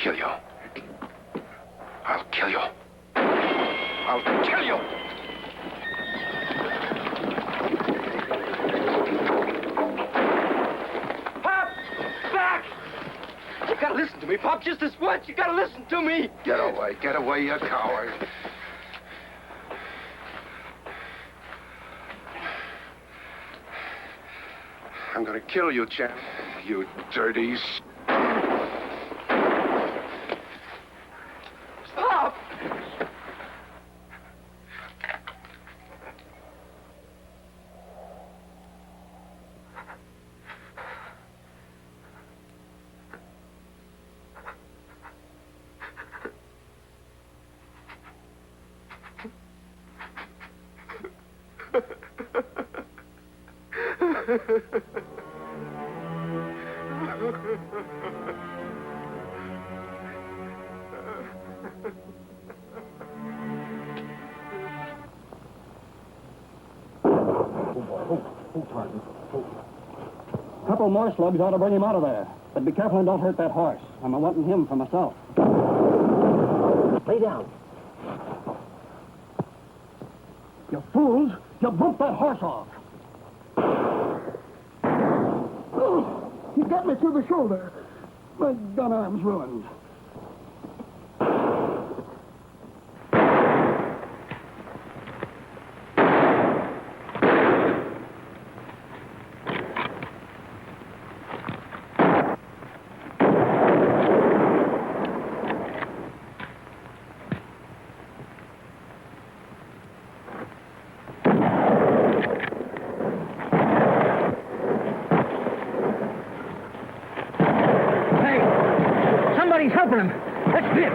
kill you. I'll kill you. I'll kill you. Pop! Back! You gotta listen to me, Pop, just this once. You gotta listen to me. Get away, you coward. I'm gonna kill you, champ. You dirty... Pop! Couple more slugs ought to bring him out of there. But be careful and don't hurt that horse. I'm wanting him for myself. Lay down. You fools! You bumped that horse off. Oh, he got me through the shoulder. My gun arm's ruined. Somebody's helping him. That's it.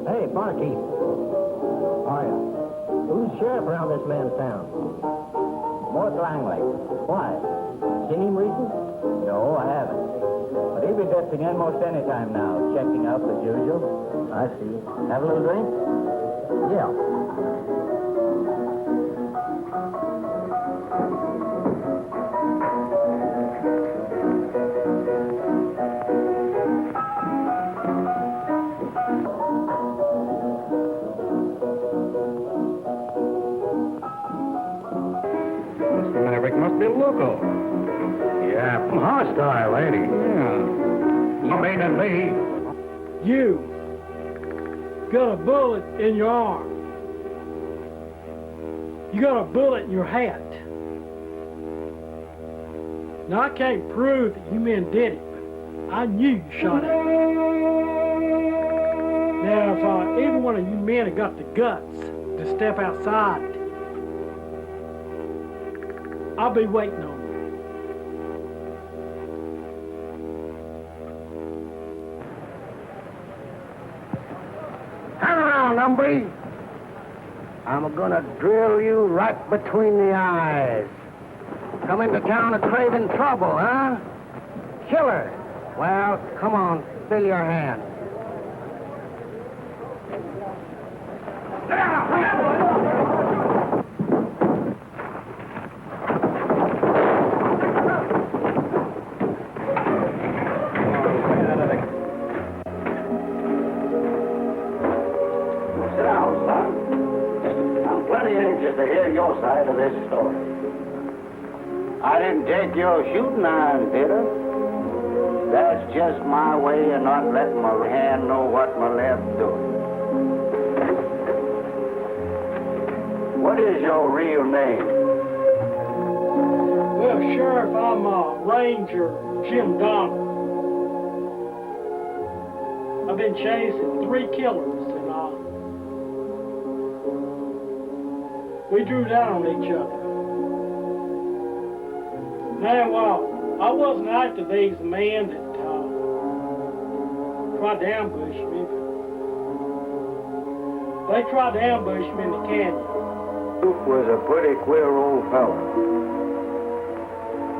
Hey, barkeep. Who's sheriff around this man's town? Mort Langley. Why? Seen him recent? No, I haven't. But he'll be drifting in most any time now, checking up as usual. I see. Have a little drink? Yeah. Must be local. Yeah, hostile, ain't he? Yeah. You mean than me? You got a bullet in your arm. You got a bullet in your hat. Now, I can't prove that you men did it, but I knew you shot at me. Now, if either one of you men have got the guts to step outside, I'll be waiting on you. Turn around, hombre. I'm gonna drill you right between the eyes. Come into town a craving trouble, huh? Killer. Well, come on, fill your hand. To hear your side of this story. I didn't take your shooting iron, did I? That's just my way of not letting my hand know what my left's doing. What is your real name? Well, Sheriff, I'm Ranger Jim Donner. I've been chasing 3 killers, and we drew down on each other. Now, I wasn't after these men that tried to ambush me. They tried to ambush me in the canyon. Luke was a pretty queer old fellow.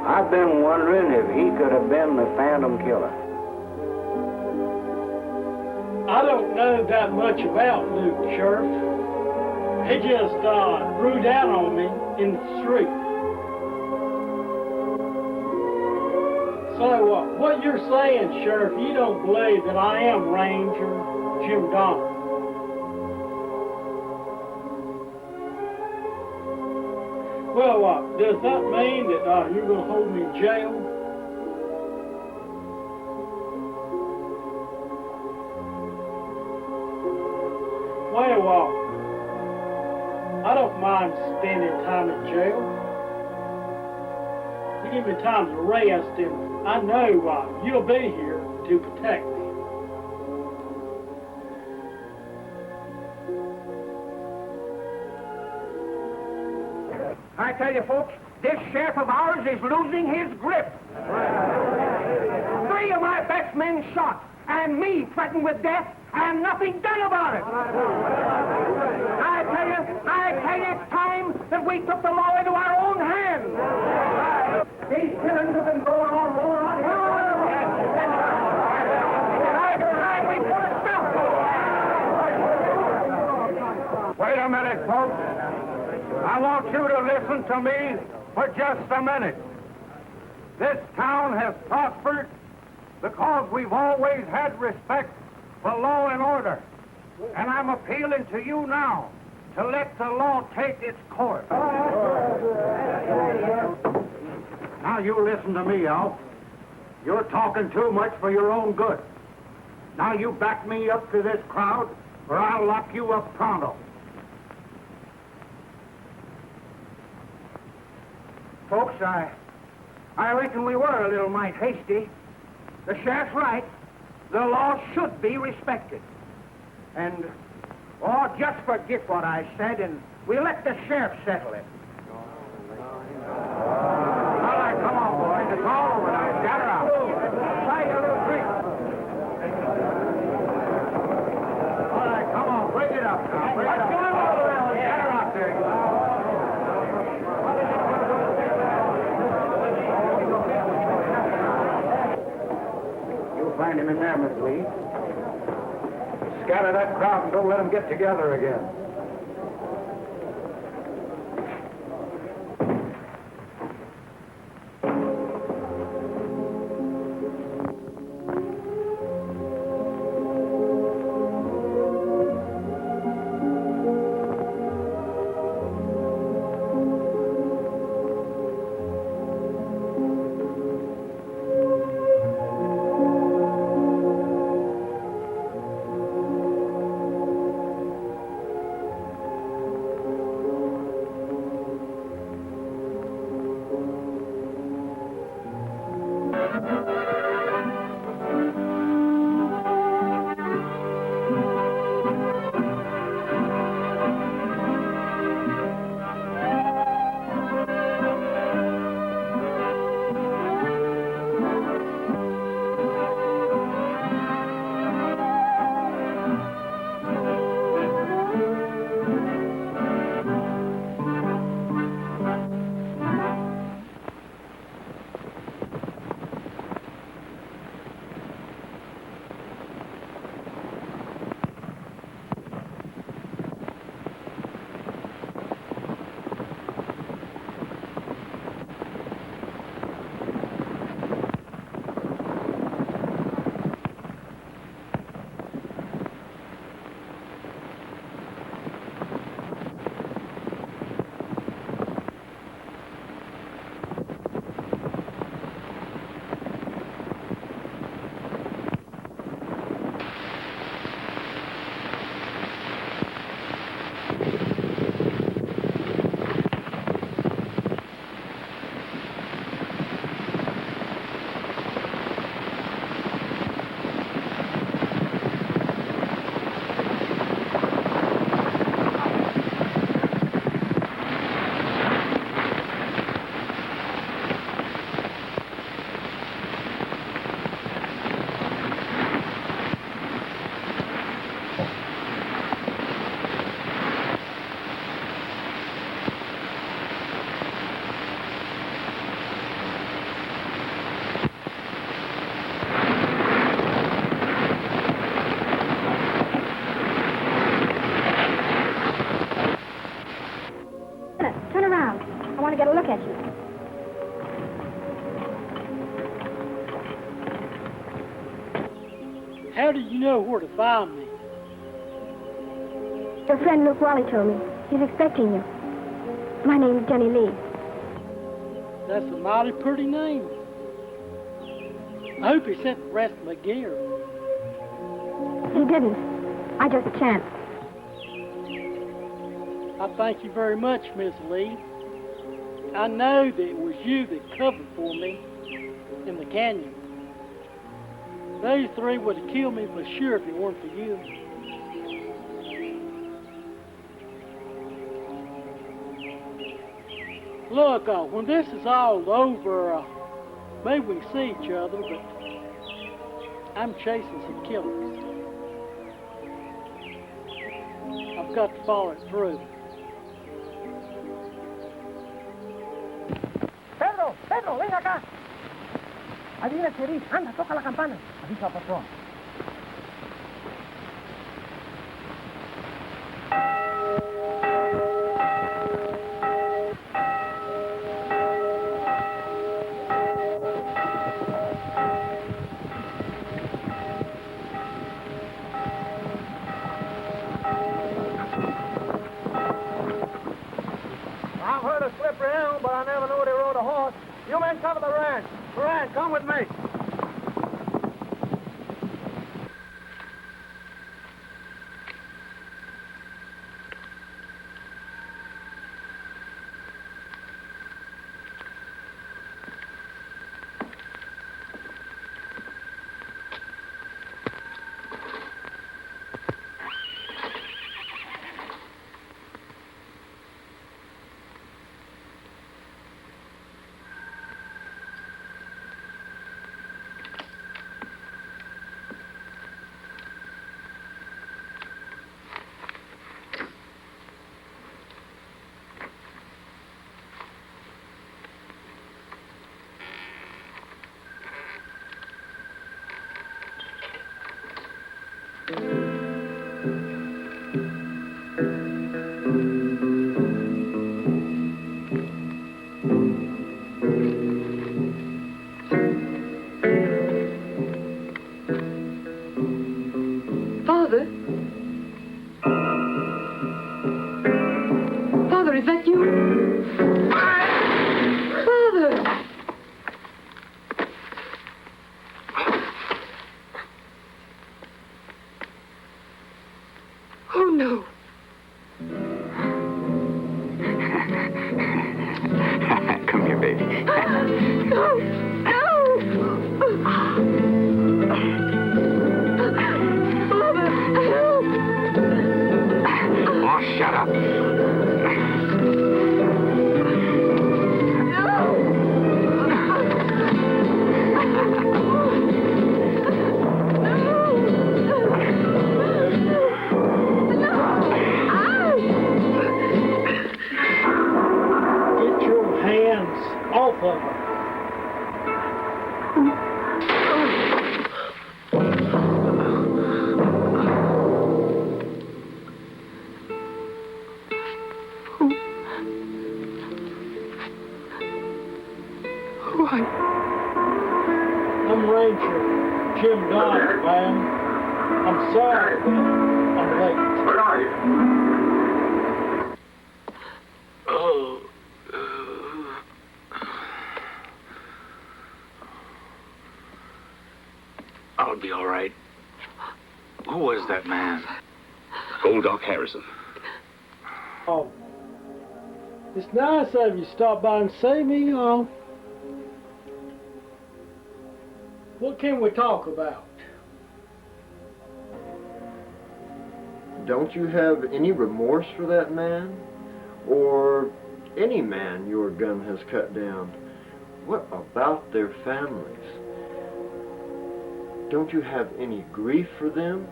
I've been wondering if he could have been the Phantom Killer. I don't know that much about Luke, Sheriff. He just threw down on me in the street. So what you're saying, Sheriff, you don't believe that I am Ranger Jim Donner? Well, does that mean that you're going to hold me in jail? Well, I don't mind spending time in jail. You give me time to rest, and I know you'll be here to protect me. I tell you, folks, this sheriff of ours is losing his grip. 3 of my best men shot, and me threatened with death, and nothing done about it. I tell you, it's time that we took the law into our own hands. These killings have been going on. We put a stop. Wait a minute, folks. I want you to listen to me for just a minute. This town has prospered because we've always had respect for law and order. And I'm appealing to you now to let the law take its course. Now you listen to me, Al. You're talking too much for your own good. Now you back me up to this crowd, or I'll lock you up pronto. Folks, I reckon we were a little mite hasty. The sheriff's right. The law should be respected. And, just forget what I said, and we'll let the sheriff settle it. All right, come on, boys. It's all over now. Gather out. Try a little drink. All right, come on. Break it up now. Break it up. Gather out there. You'll find him in there, Miss Lee. Scatter that crowd and don't let them get together again. How do you know where to find me? Your friend Luke Wally told me. He's expecting you. My name's Jenny Lee. That's a mighty pretty name. I hope he sent the rest of my gear. He didn't. I just chanced. I thank you very much, Miss Lee. I know that it was you that covered for me in the canyon. Those three would have killed me for sure if it weren't for you. Look, when this is all over, maybe we can see each other, but I'm chasing some killers. I've got to follow it through. Pedro, ven acá. Adivina qué dice. Anda, toca la campana. Avisa al patrón. I've heard of Slippery Elm, but I never knew they rode a horse. You men cover the ranch. Moran, come with me. Father, is that you? Father! Oh, no. Come here, baby. No! No! Father, help! Oh, shut up. Get your hands off of her. I'm Ranger Jim Donner, man. I'm sorry, but I'm late. Where are you? I'll be all right. Who was that man? Old Doc Harrison. Oh, it's nice of you to stop by and see me. What can we talk about? Don't you have any remorse for that man? Or any man your gun has cut down? What about their families? Don't you have any grief for them?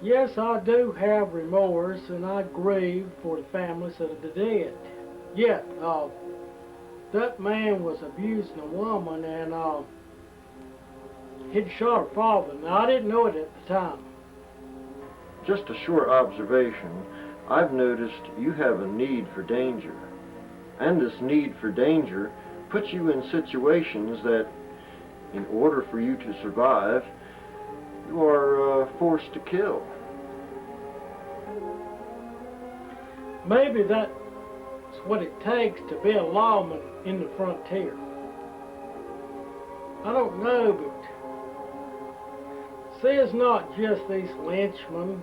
Yes, I do have remorse, and I grieve for the families of the dead. Yet, that man was abusing a woman, and he'd shot her father. Now, I didn't know it at the time. Just a short observation. I've noticed you have a need for danger. And this need for danger puts you in situations that In order for you to survive, you are forced to kill. Maybe that's what it takes to be a lawman in the frontier. I don't know, but see, it's not just these lynchmen.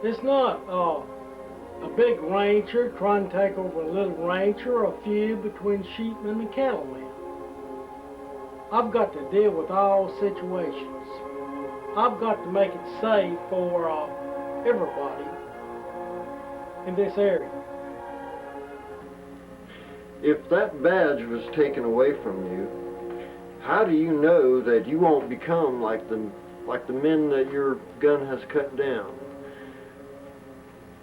It's not a big rancher trying to take over a little ranch or a feud between sheepmen and cattlemen. I've got to deal with all situations. I've got to make it safe for everybody in this area. If that badge was taken away from you, how do you know that you won't become like the men that your gun has cut down?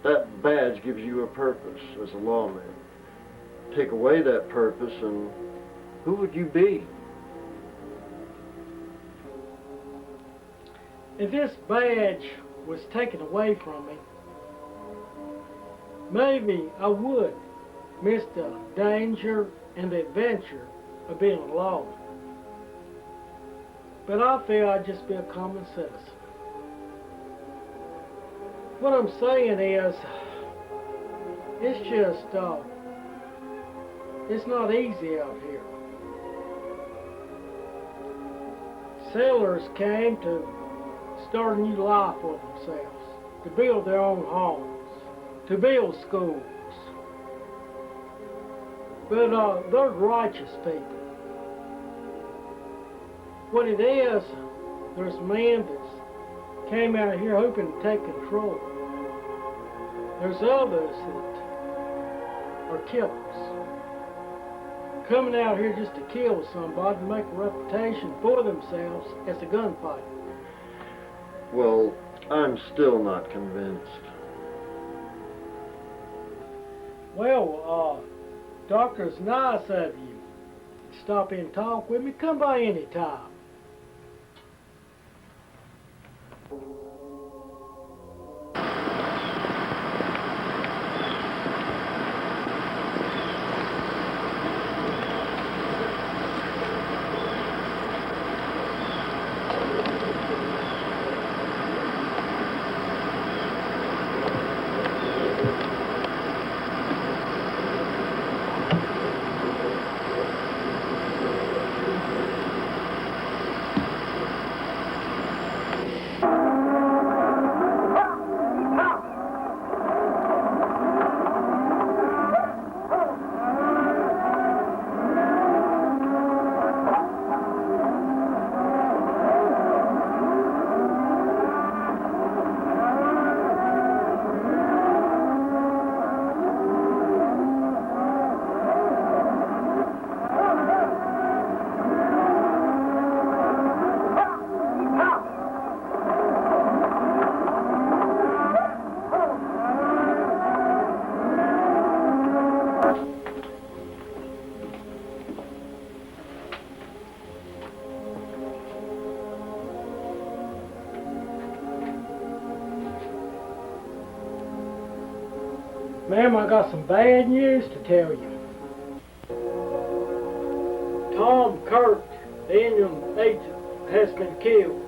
That badge gives you a purpose as a lawman. Take away that purpose and who would you be? If this badge was taken away from me, maybe I would miss the danger and the adventure of being a lawman. But I feel I'd just be a common citizen. What I'm saying is, it's just, it's not easy out here. Settlers came to start a new life for themselves, to build their own homes, to build schools. But they're righteous people. What it is, there's men that came out here hoping to take control. There's others that are killers, coming out here just to kill somebody and make a reputation for themselves as a gunfighter. Well, I'm still not convinced. Well, Doctor, it's nice of you to stop in and talk with me. Come by any time. Ma'am, I got some bad news to tell you. Tom Kirk, the Indian agent, has been killed.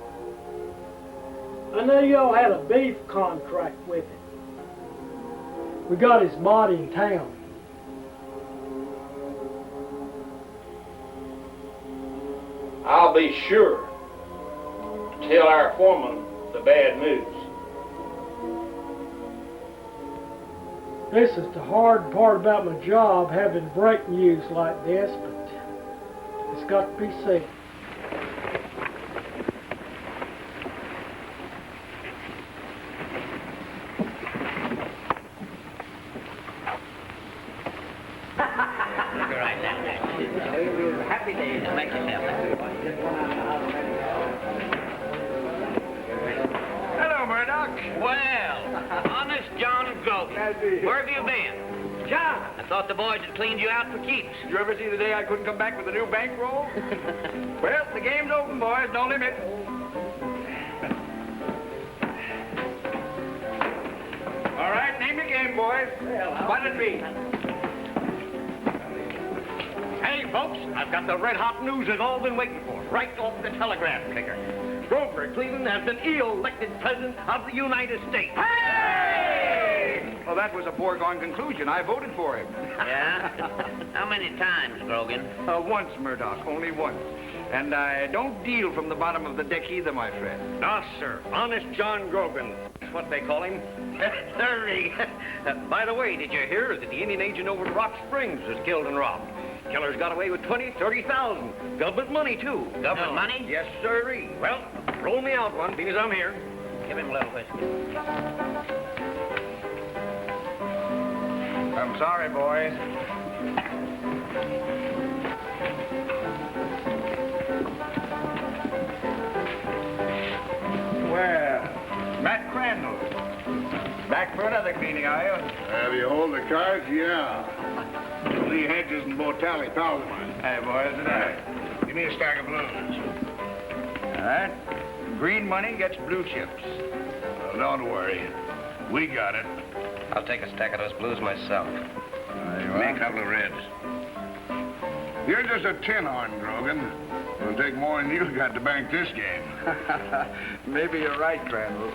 I know y'all had a beef contract with him. We got his body in town. I'll be sure to tell our foreman the bad news. This is the hard part about my job, having breaking news like this, but it's got to be said. Happy days. Make yourself. Hello, Murdoch. Well, honest John Gold. Where have you been? John, I thought the boys had cleaned you out for keeps. did you ever see the day I couldn't come back with a new bankroll? Well, the game's open, boys. No limit. All right, name your game, boys. What'll it be? Hey, folks, I've got the red-hot news we've all been waiting for, right off the telegraph clicker. Grover Cleveland has been elected president of the United States. Hey! Well, that was a foregone conclusion. I voted for him. Yeah? How many times, Grogan? Once, Murdoch, only once. And I don't deal from the bottom of the deck either, my friend. No, sir. Honest John Grogan. That's what they call him. Sirree. By the way, did you hear that the Indian agent over at Rock Springs was killed and robbed? Killer's got away with 20, 30,000. Government money, too. Government money? Yes, sirree. Well, roll me out one, being as I'm here. Give him a little whiskey. I'm sorry, boys. Well, Matt Crandall. Back for another cleaning, are you? Have you hold the cards? Yeah. Lee Hedges and Bo Tally, pals of mine. Hey, boys, good night. Give me a stack of blues. All right. Green money gets blue chips. Well, don't worry. We got it. I'll take a stack of those blues myself. Me a couple of reds. You're just a tin horn, Grogan. It'll take more than you got to bank this game. Maybe you're right, Crandall.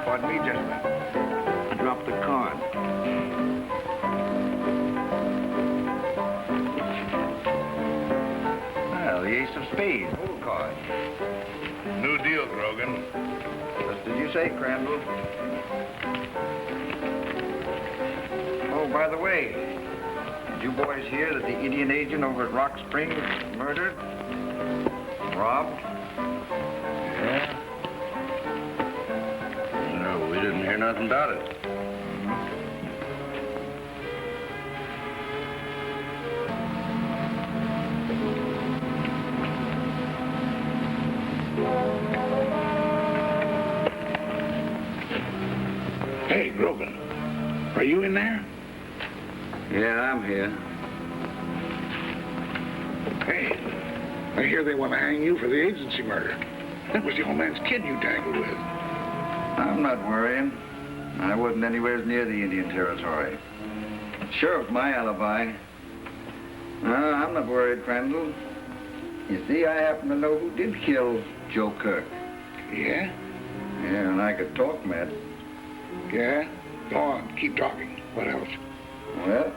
Pardon me, gentlemen. Drop the card. Well, the ace of spades, whole card. New deal, Grogan. Just as you say, Crandall. Oh, by the way, did you boys hear that the Indian agent over at Rock Springs was murdered? Robbed? Yeah? No, we didn't hear nothing about it. Hey, Grogan, are you in there? Yeah, I'm here. Hey, I hear they want to hang you for the agency murder. That was the old man's kid you tangled with. I'm not worrying. I wasn't anywhere near the Indian Territory. Sure, it's my alibi. No, I'm not worried, Crandall. You see, I happen to know who did kill Joe Kirk. Yeah? Yeah, and I could talk, Matt. Yeah? Go on, keep talking. What else? Well,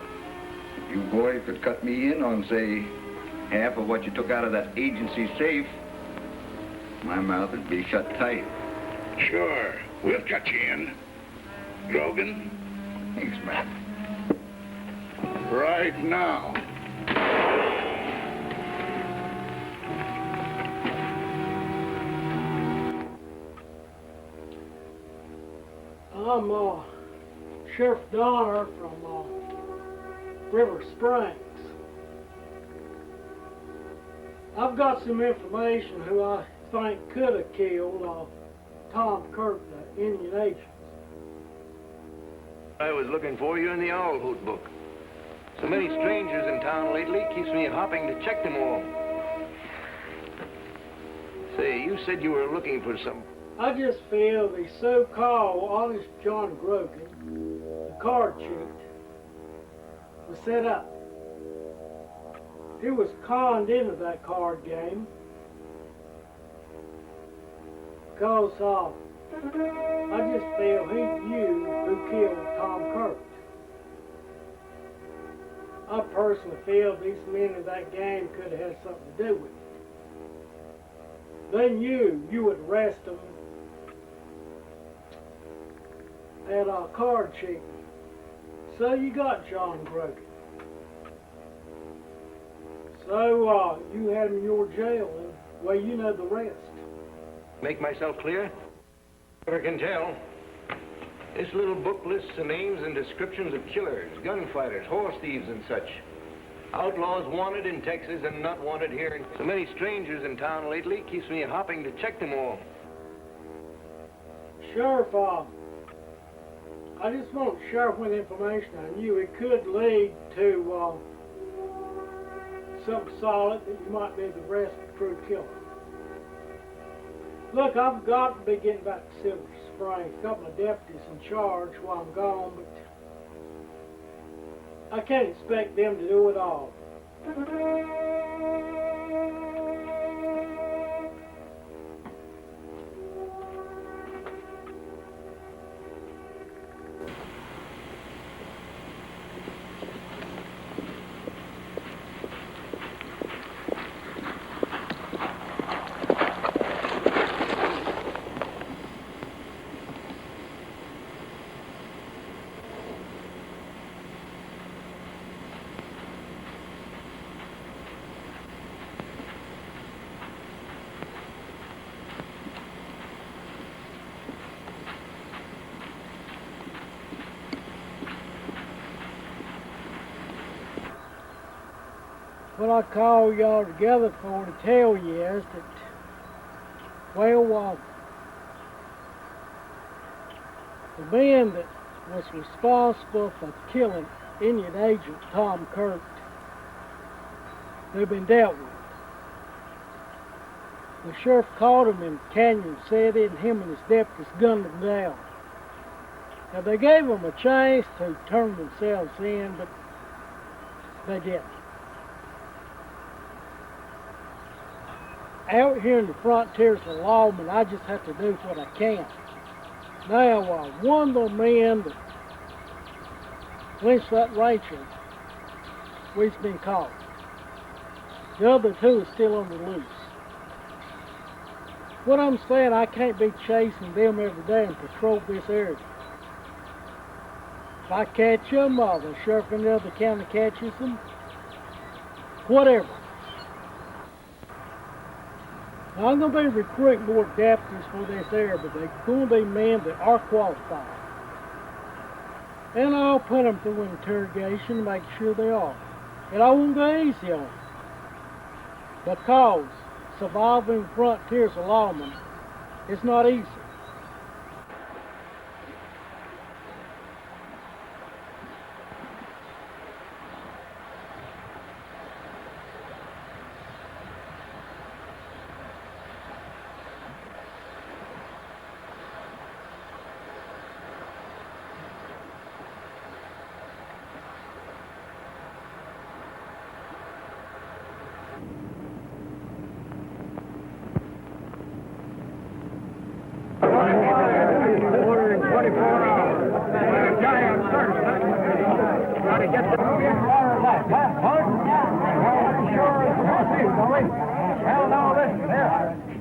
if you boys could cut me in on, say, half of what you took out of that agency safe, my mouth would be shut tight. Sure, we'll cut you in. Grogan? Thanks, Matt. Right now. I'm Sheriff Donner from River Springs. I've got some information who I think could have killed Tom Kirk, the Indian agent. I was looking for you in the owl hoot book. So many strangers in town lately keeps me hopping to check them all. Say, you said you were looking for some... I just feel the so-called honest John Grogan, the card cheat, was set up. He was conned into that card game because I just feel he knew who killed Tom Kirk. I personally feel these men in that game could have had something to do with it. They knew you would arrest them at card cheating. So you got John Grogan. So you had him in your jail, and well, you know the rest. Make myself clear? Never can tell. This little book lists the names and descriptions of killers, gunfighters, horse thieves, and such. Outlaws wanted in Texas and not wanted here. So many strangers in town lately keeps me hopping to check them all. Sheriff, I just want to share with information on you. It could lead to something solid that you might be the rest of the true killer. Look, I've got to be getting back to Silver Springs. A couple of deputies in charge while I'm gone, but I can't expect them to do it all. What I call y'all together for to tell you is that, well, the man that was responsible for killing Indian Agent Tom Kirk, they've been dealt with. The sheriff caught him in Canyon City, and him and his deputies gunned him down. Now, they gave him a chance to turn themselves in, but they didn't. Out here in the frontiers of lawmen, I just have to do what I can. Now, one of the men that lynched that rancher, we've been caught. The other two are still on the loose. What I'm saying, I can't be chasing them every day and patrol this area. If I catch them, the sheriff in the other county catches them, whatever. Now, I'm going to be recruiting more deputies for this area, but they're going to be men that are qualified. And I'll put them through interrogation to make sure they are. And I won't go easy on them. Because surviving frontiers of lawmen is not easy.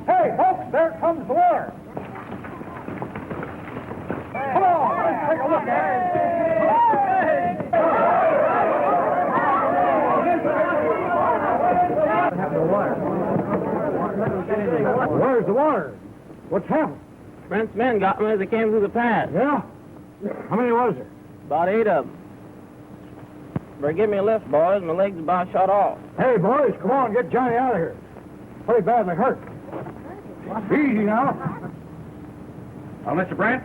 Hey, folks, there comes the water. Come on, let's take a look at it. Where's the water? What's happened? Brent's men got me as they came through the pass. Yeah? How many was there? About 8 of them. Better give me a lift, boys. My leg's about shot off. Hey, boys, come on, get Johnny out of here. Pretty badly hurt. Easy now. Well, Mr. Brent,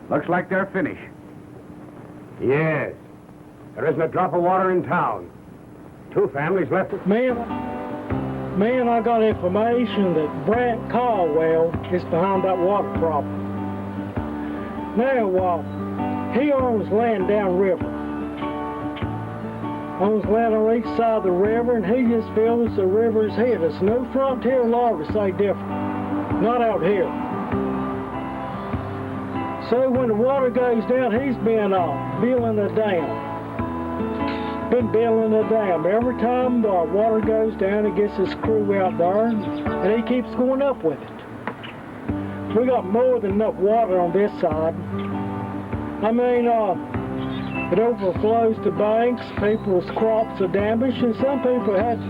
looks like they're finished. Yes. There isn't a drop of water in town. 2 families left. Man, I got information that Brent Caldwell is behind that water problem. Now, he owns land downriver. Owns land on each side of the river, and he just feels the river is here. There's no frontier law to say different. Not out here. So when the water goes down, he's been building a dam. Been building a dam. Every time the water goes down, he gets his crew out there, and he keeps going up with it. We got more than enough water on this side. I mean, it overflows the banks, people's crops are damaged, and some people had to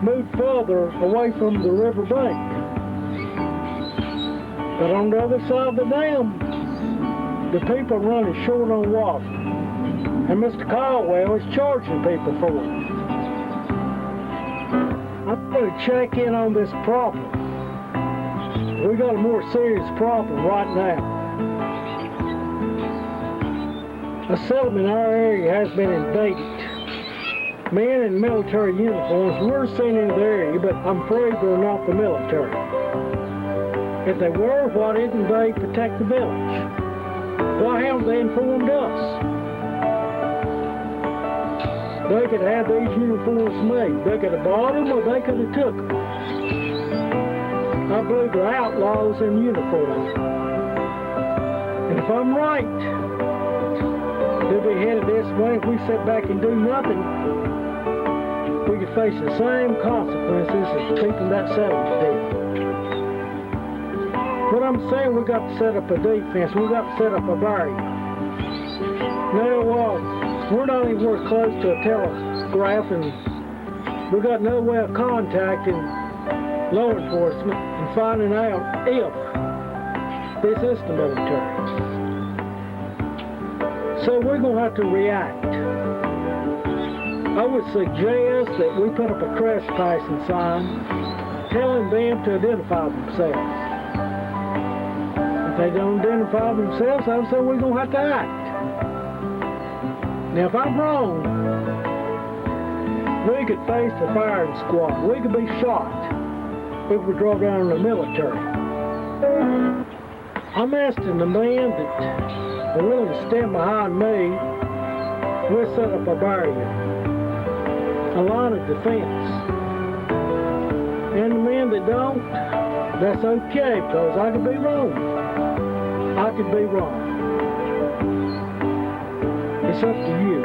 move further away from the river bank. But on the other side of the dam, the people are running short on water. And Mr. Caldwell is charging people for it. I'm going to check in on this problem. We got a more serious problem right now. A settlement in our area has been invaded. Men in military uniforms were seen in the area, but I'm afraid they're not the military. If they were, why didn't they protect the village? Why haven't they informed us? They could have these uniforms made. They could have bought them or they could have took them. I believe they're outlaws in uniform. And if I'm right, they'll be headed this way. If we sit back and do nothing, we could face the same consequences as the people in that settlement did. What I'm saying, we got to set up a defense. We got to set up a barrier. Now, we're not anywhere close to a telegraph, and we got no way of contacting law enforcement and finding out if this is the military. So we're going to have to react. I would suggest that we put up a trespassing sign telling them to identify themselves. If they don't identify themselves, I would say we're going to have to act. Now, if I'm wrong, we could face the firing squad. We could be shot if we draw down on the military. I'm asking the men that are willing to stand behind me, we'll set up a barrier, a line of defense. And the men that don't, that's okay, because I could be wrong. I could be wrong. It's up to you.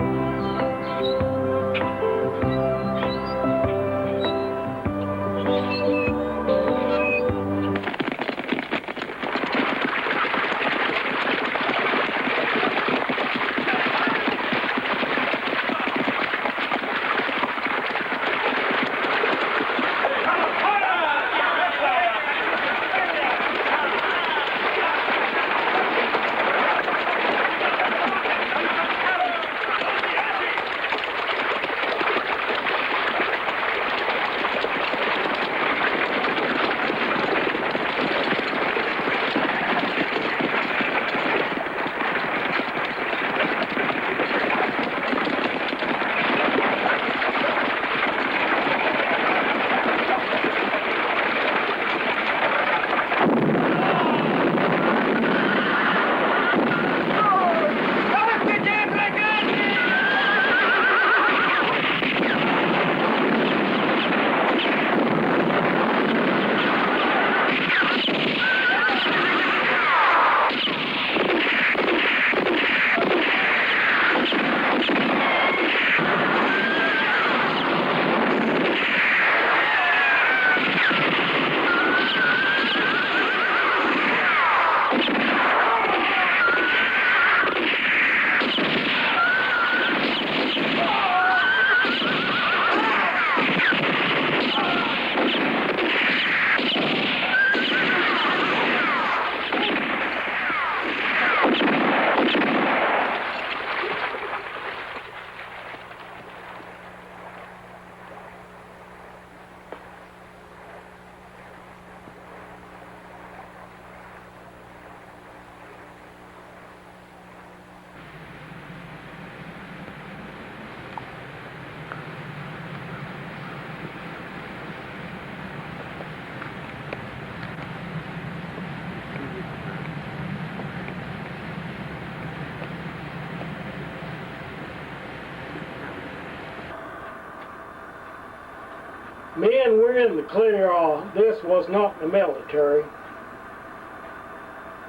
Men, we're in the clear. This was not the military.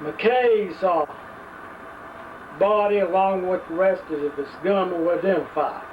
McKay's body, along with the rest of his gun, were identified.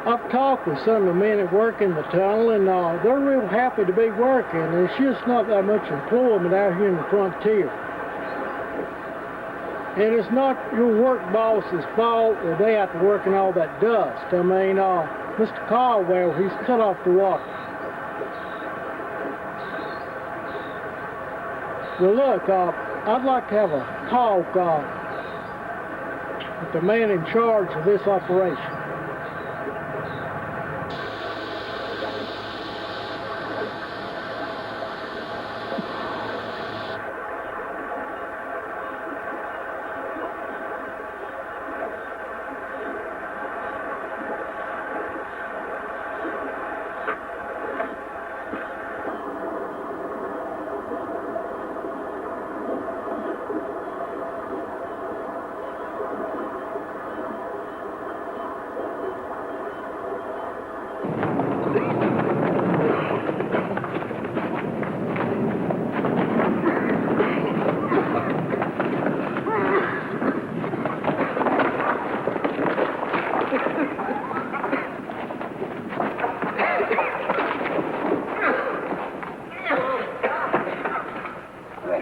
I've talked with some of the men that work in the tunnel, and they're real happy to be working. There's just not that much employment out here in the frontier. And it's not your work boss's fault that they have to work in all that dust. I mean, Mr. Caldwell, he's cut off the water. Well, look, I'd like to have a talk with the man in charge of this operation.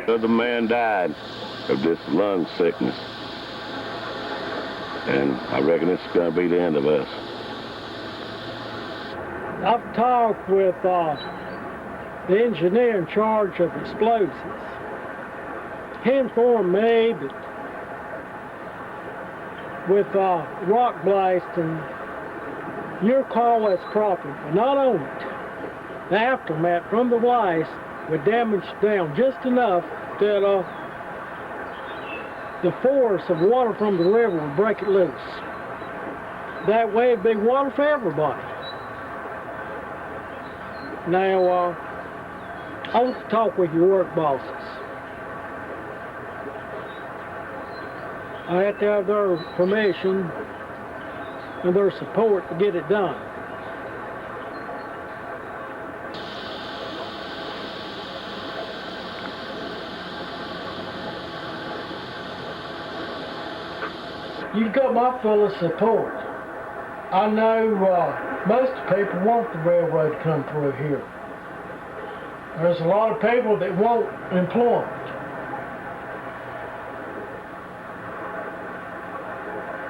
Another man died of this lung sickness. And I reckon it's going to be the end of us. I've talked with the engineer in charge of explosives. He informed me that with rock blasting, your Caldwell's property would not own it. The aftermath from the blast would damage down just enough that the force of water from the river would break it loose. That way it'd be water for everybody. Now, I want to talk with your work bosses. I have to have their permission and their support to get it done. You've got my full support. I know most people want the railroad to come through here. There's a lot of people that want employment.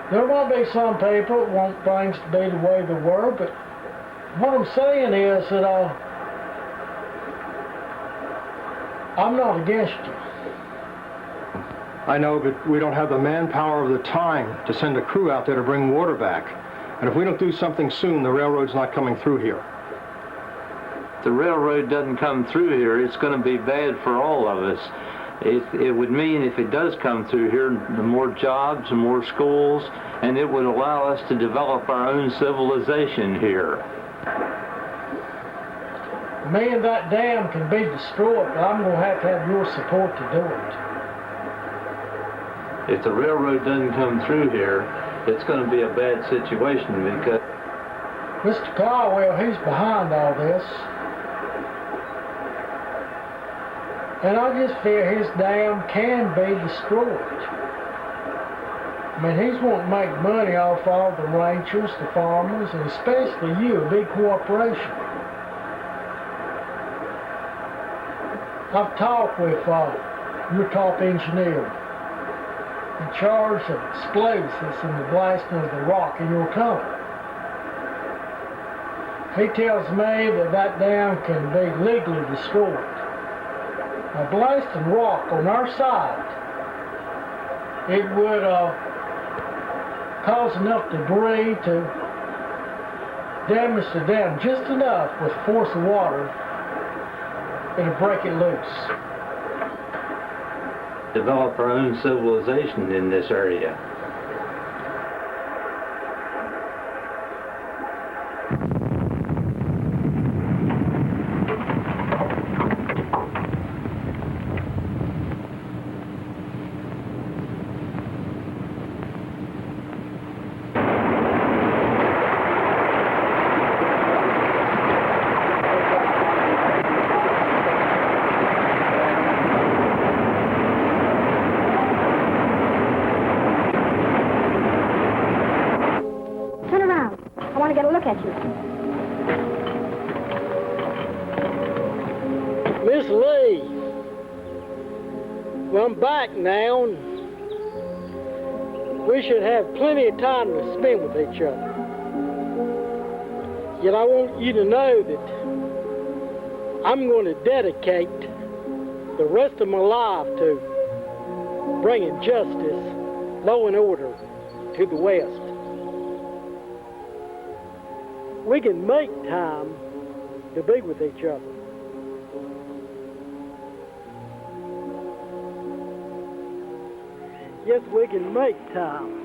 There might be some people that want things to be the way they were, but what I'm saying is that I'm not against you. I know, but we don't have the manpower or the time to send a crew out there to bring water back. And if we don't do something soon, the railroad's not coming through here. If the railroad doesn't come through here, it's going to be bad for all of us. It would mean if it does come through here, the more jobs and more schools, and it would allow us to develop our own civilization here. Me and that dam can be destroyed, but I'm going to have your support to do it. If the railroad doesn't come through here, it's going to be a bad situation because Mr. Caldwell, he's behind all this. And I just fear his dam can be destroyed. I mean, he's wanting to make money off all the ranchers, the farmers, and especially you, a big corporation. I've talked with your top engineer in charge of explosives and the blasting of the rock in your company. He tells me that dam can be legally destroyed. Now, blasting rock on our side, it would cause enough debris to damage the dam just enough with the force of water, it'll break it loose. Develop our own civilization in this area. Miss Lee, well, I'm back now, and we should have plenty of time to spend with each other. Yet I want you to know that I'm going to dedicate the rest of my life to bringing justice, law and order to the West. We can make time to be with each other. Yes, we can make time